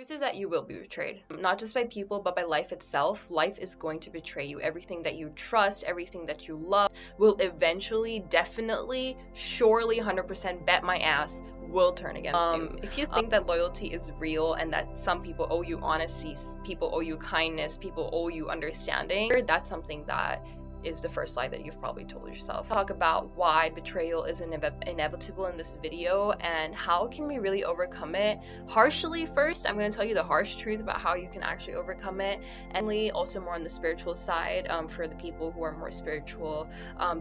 truth is that you will be betrayed, not just by people, but by life itself. Life is going to betray you. Everything that you trust, everything that you love will eventually, definitely, surely, 100% bet my ass will turn against you. If you think that loyalty is real and that some people owe you honesty, people owe you kindness, people owe you understanding, that's something that is the first lie that you've probably told yourself. Talk about why betrayal is inevitable in this video and how can we really overcome it. Harshly first, I'm going to tell you the harsh truth about how you can actually overcome it, and also more on the spiritual side. For the people who are more spiritual,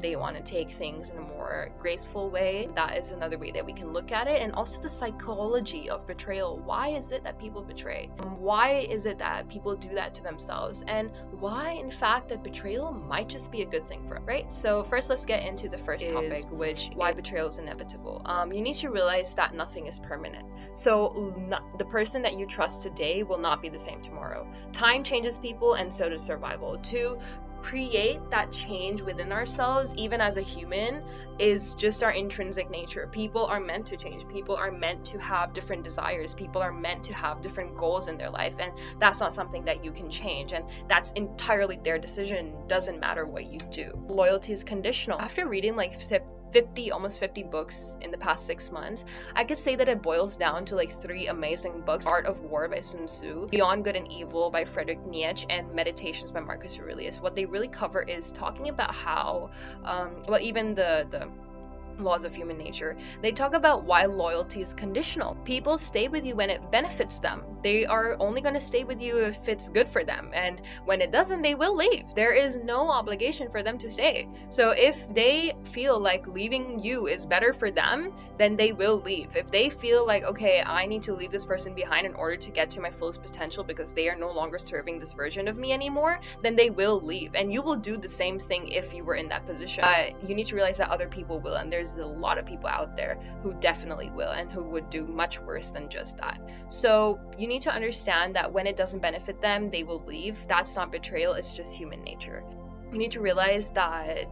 they want to take things in a more graceful way. That is another way that we can look at it. And also the psychology of betrayal. Why is it that people betray? Why is it that people do that to themselves? And why, in fact, that betrayal might just be a good thing for us, right? So first, let's get into the first topic, which why betrayal is inevitable. You need to realize that nothing is permanent. So the person that you trust today will not be the same tomorrow. Time changes people, and so does survival. To create that change within ourselves, even as a human, is just our intrinsic nature. People are meant to change. People are meant to have different desires. People are meant to have different goals in their life, and that's not something that you can change, and that's entirely their decision. Doesn't matter what you do. Loyalty is conditional. After reading like almost 50 books in the past 6 months, I could say that it boils down to like 3 amazing books: Art of War by Sun Tzu, Beyond Good and Evil by Friedrich Nietzsche, and Meditations by Marcus Aurelius. What they really cover is talking about how, even the laws of human nature. They talk about why loyalty is conditional. People stay with you when it benefits them. They are only going to stay with you if it's good for them, and when it doesn't, they will leave. There is no obligation for them to stay. So if they feel like leaving you is better for them, then they will leave. If they feel like, okay, I need to leave this person behind in order to get to my fullest potential because they are no longer serving this version of me anymore, then they will leave. And you will do the same thing if you were in that position. You need to realize that other people will, and there's a lot of people out there who definitely will and who would do much worse than just that. So you need to understand that when it doesn't benefit them, they will leave. That's not betrayal, it's just human nature. You need to realize that,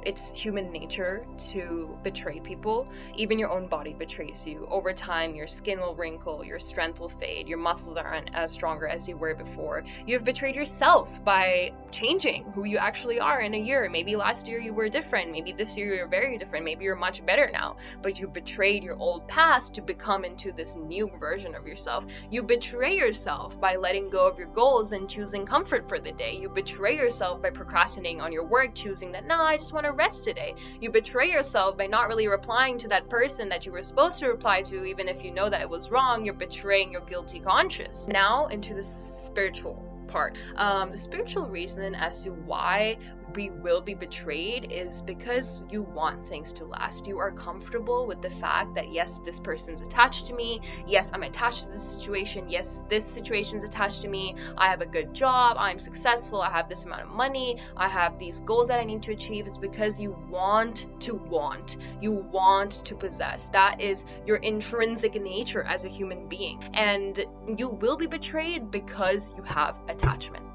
it's human nature to betray people. Even your own body betrays you. Over time, your skin will wrinkle, your strength will fade, your muscles aren't as stronger as you were before. You've betrayed yourself by changing who you actually are in a year. Maybe last year you were different, maybe this year you're very different, maybe you're much better now, but you betrayed your old past to become into this new version of yourself. You betray yourself by letting go of your goals and choosing comfort for the day. You betray yourself by procrastinating on your work, choosing that, no, I just want to rest today. You betray yourself by not really replying to that person that you were supposed to reply to, even if you know that it was wrong. You're betraying your guilty conscience. Now into the spiritual part. The spiritual reason as to why we will be betrayed is because you want things to last. You are comfortable with the fact that, yes, this person's attached to me. Yes, I'm attached to this situation. Yes, this situation's attached to me. I have a good job. I'm successful. I have this amount of money. I have these goals that I need to achieve. It's because you want to want. You want to possess. That is your intrinsic nature as a human being. And you will be betrayed because you have attachment,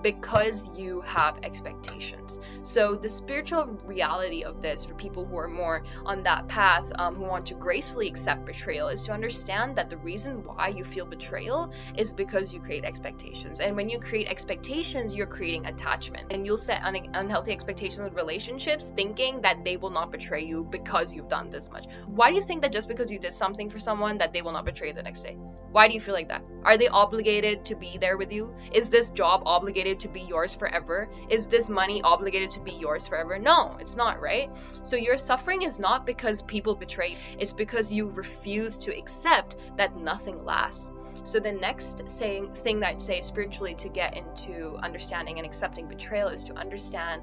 because you have expectations. So the spiritual reality of this for people who are more on that path, who want to gracefully accept betrayal, is to understand that the reason why you feel betrayal is because you create expectations. And when you create expectations, you're creating attachment. And you'll set unhealthy expectations in relationships thinking that they will not betray you because you've done this much. Why do you think that just because you did something for someone that they will not betray you the next day? Why do you feel like that? Are they obligated to be there with you? Is this job obligated to be yours forever? Is this money obligated to be yours forever? No, it's not, right? So your suffering is not because people betray you. It's because you refuse to accept that nothing lasts. So the next thing that I'd say spiritually to get into understanding and accepting betrayal is to understand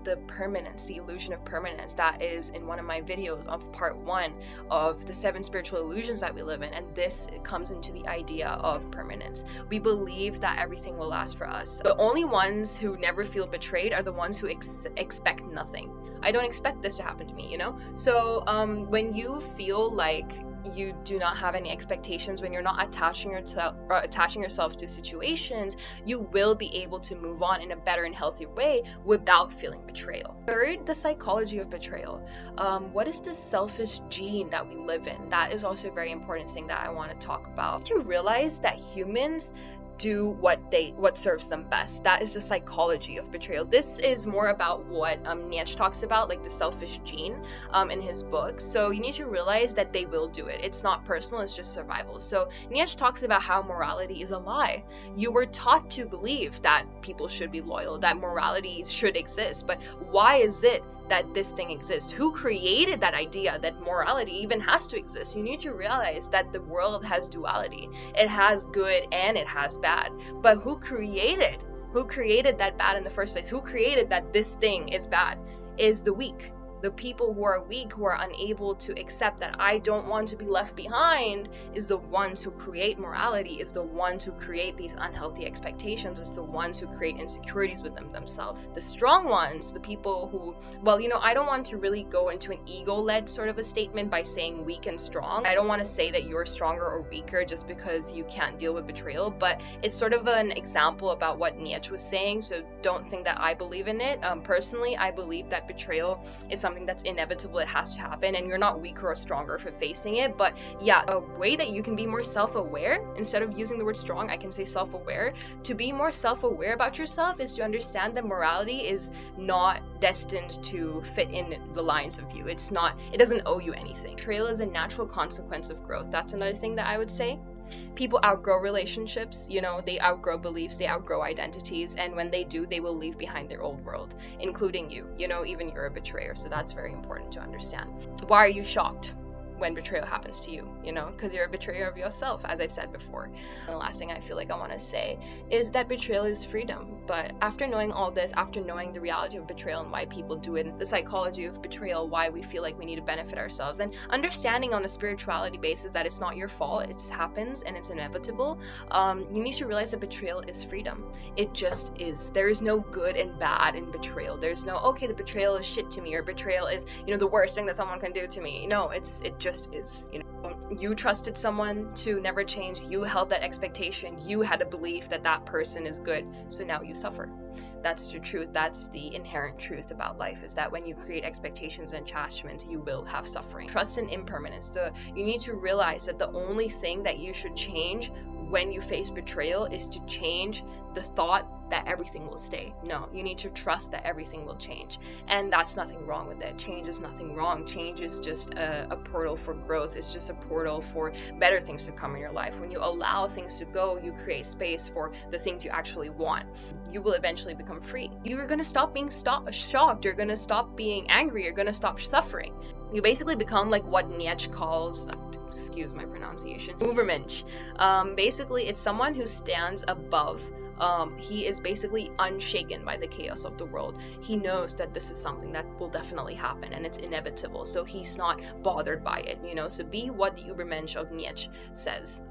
the permanence, the illusion of permanence. That is in one of my videos of part 1 of the 7 spiritual illusions that we live in, and this comes into the idea of permanence. We believe that everything will last for us. The only ones who never feel betrayed are the ones who expect nothing. I don't expect this to happen to me, So when you feel like you do not have any expectations, when you're not attaching yourself to situations, you will be able to move on in a better and healthy way without feeling betrayal. Third, the psychology of betrayal. What is the selfish gene that we live in? That is also a very important thing that I want to talk about. To realize that humans do what serves them best. That is the psychology of betrayal. This is more about what 𝐲𝐻 talks about, like the selfish gene in his book. So you need to realize that they will do it. It's not personal, it's just survival. So 𝐲𝐻 talks about how morality is a lie. You were taught to believe that people should be loyal, that morality should exist, but why is it that this thing exists? Who created that idea that morality even has to exist? You need to realize that the world has duality. It has good and it has bad. But who created that bad in the first place? Who created that this thing is bad? Is the weak. The people who are weak, who are unable to accept that I don't want to be left behind, is the ones who create morality, is the ones who create these unhealthy expectations, is the ones who create insecurities within themselves. The strong ones, the people who, well, I don't want to really go into an ego-led sort of a statement by saying weak and strong. I don't want to say that you're stronger or weaker just because you can't deal with betrayal, but it's sort of an example about what 𝐲𝐻 was saying, so don't think that I believe in it. Personally, I believe that betrayal is something that's inevitable. It has to happen, and you're not weaker or stronger for facing it. But yeah, a way that you can be more self-aware, instead of using the word strong, I can say self-aware. To be more self-aware about yourself is to understand that morality is not destined to fit in the lines of you. It doesn't owe you anything. Betrayal is a natural consequence of growth. That's another thing that I would say. People outgrow relationships, they outgrow beliefs, they outgrow identities, and when they do, they will leave behind their old world, including you. Even you're a betrayer, so that's very important to understand. Why are you shocked when betrayal happens to you? Because you're a betrayer of yourself, as I said before. And the last thing I feel like I want to say is that betrayal is freedom. But after knowing all this, after knowing the reality of betrayal and why people do it, the psychology of betrayal, why we feel like we need to benefit ourselves, and understanding on a spirituality basis that it's not your fault, it happens and it's inevitable, you need to realize that betrayal is freedom. It just is. There is no good and bad in betrayal. There's no, okay, the betrayal is shit to me, or betrayal is, the worst thing that someone can do to me. No, it just is. You trusted someone to never change. You held that expectation. You had a belief that that person is good, so now you suffer. That's the truth. That's the inherent truth about life, is that when you create expectations and attachments, you will have suffering. Trust in impermanence. You need to realize that the only thing that you should change when you face betrayal is to change the thought that everything will stay. No, you need to trust that everything will change, and that's nothing wrong with it. Change is nothing wrong. Change is just a portal for growth. It's just a portal for better things to come in your life. When you allow things to go, you create space for the things you actually want. You will eventually become free. You're going to stop being shocked. You're going to stop being angry. You're going to stop suffering. You basically become like what 𝐲𝐻 calls, excuse my pronunciation, 𝐸𝐻. Basically, it's someone who stands above. He is basically unshaken by the chaos of the world. He knows that this is something that will definitely happen and it's inevitable, so he's not bothered by it, So be what the 𝐸𝐻 of 𝐲𝐻 says.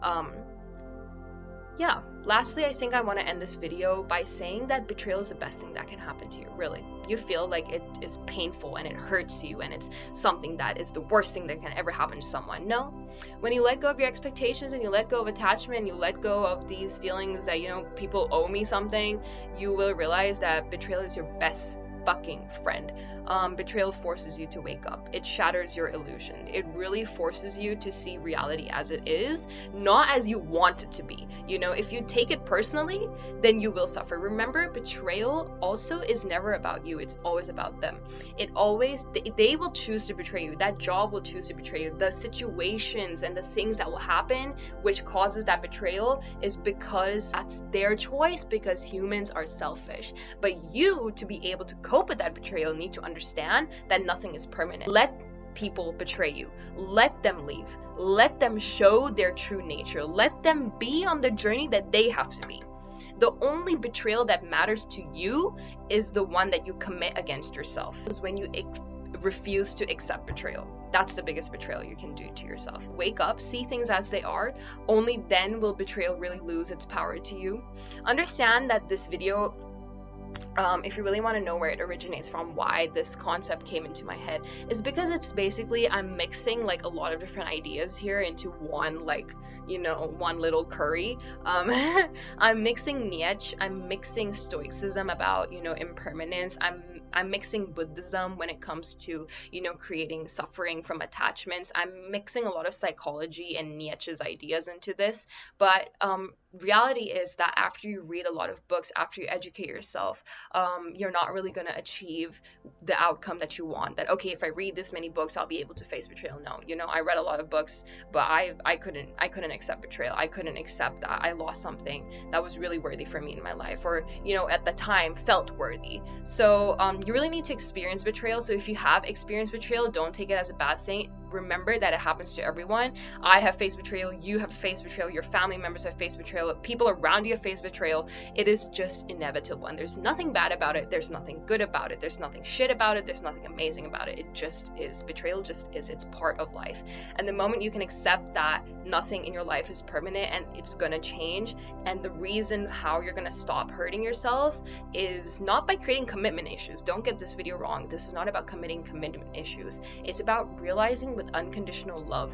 Yeah, lastly, I think I want to end this video by saying that betrayal is the best thing that can happen to you, really. You feel like it is painful and it hurts you and it's something that is the worst thing that can ever happen to someone. No. When you let go of your expectations and you let go of attachment and you let go of these feelings that, people owe me something, you will realize that betrayal is your best fucking friend. Betrayal forces you to wake up. It shatters your illusions. It really forces you to see reality as it is, not as you want it to be. If you take it personally, then you will suffer. Remember, betrayal also is never about you. It's always about them. They will choose to betray you. That job will choose to betray you. The situations and the things that will happen which causes that betrayal is because that's their choice, because humans are selfish. But you, to be able to cope with that betrayal, need to understand that nothing is permanent. Let people betray you. Let them leave. Let them show their true nature. Let them be on the journey that they have to be. The only betrayal that matters to you is the one that you commit against yourself. It's when you refuse to accept betrayal. That's the biggest betrayal you can do to yourself. Wake up, see things as they are. Only then will betrayal really lose its power to you. Understand that this video if you really want to know where it originates from, why this concept came into my head, is because it's basically, I'm mixing like a lot of different ideas here into one, like, you know, one little curry. I'm mixing Nietzsche, I'm mixing Stoicism about, you know, impermanence, I'm mixing Buddhism when it comes to, you know, creating suffering from attachments. I'm mixing a lot of psychology and Nietzsche's ideas into this. But reality is that after you read a lot of books, after you educate yourself, you're not really going to achieve the outcome that you want. That, okay, if I read this many books, I'll be able to face betrayal. No, you know, I read a lot of books, but I couldn't accept betrayal. I couldn't accept that I lost something that was really worthy for me in my life, or, you know, at the time felt worthy. So you really need to experience betrayal. So if you have experienced betrayal, don't take it as a bad thing. Remember that it happens to everyone. I have faced betrayal, you have faced betrayal, your family members have faced betrayal, people around you have faced betrayal. It is just inevitable, and there's nothing bad about it, there's nothing good about it, there's nothing shit about it, there's nothing amazing about it. It just is. Betrayal just is. It's part of life. And the moment you can accept that nothing in your life is permanent and it's gonna change, and the reason how you're gonna stop hurting yourself is not by creating commitment issues. Don't get this video wrong. This is not about committing commitment issues. It's about realizing with unconditional love,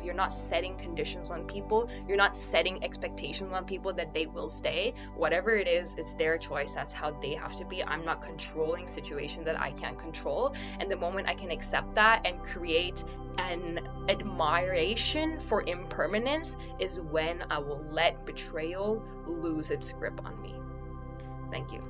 you're not setting conditions on people, you're not setting expectations on people that they will stay. Whatever it is, it's their choice. That's how they have to be. I'm not controlling situations that I can't control. And the moment I can accept that and create an admiration for impermanence is when I will let betrayal lose its grip on me. Thank you.